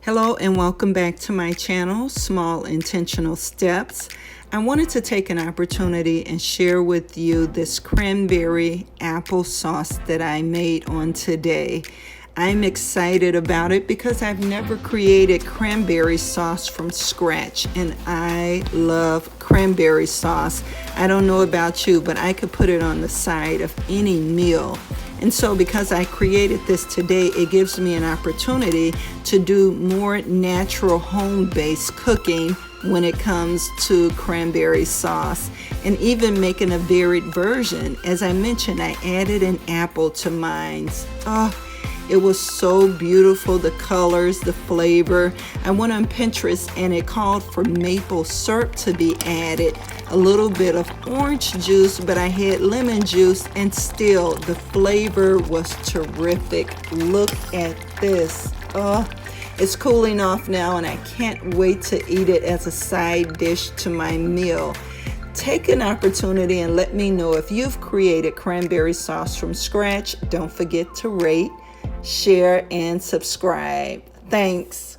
Hello and welcome back to my channel, Small Intentional Steps. I wanted to take an opportunity and share with you this cranberry applesauce that I made on today. I'm excited about it because I've never created cranberry sauce from scratch, and I love cranberry sauce. I don't know about you, but I could put it on the side of any meal. And so because I created this today, it gives me an opportunity to do more natural home-based cooking when it comes to cranberry sauce, and even making a varied version. As I mentioned, I added an apple to mine. Oh, it was so beautiful, the colors, the flavor. I went on Pinterest and it called for maple syrup to be added, a little bit of orange juice, but I had lemon juice, and still the flavor was terrific. Look at this. Oh, it's cooling off now and I can't wait to eat it as a side dish to my meal. Take an opportunity and let me know if you've created cranberry sauce from scratch. Don't forget to rate, share, and subscribe. Thanks.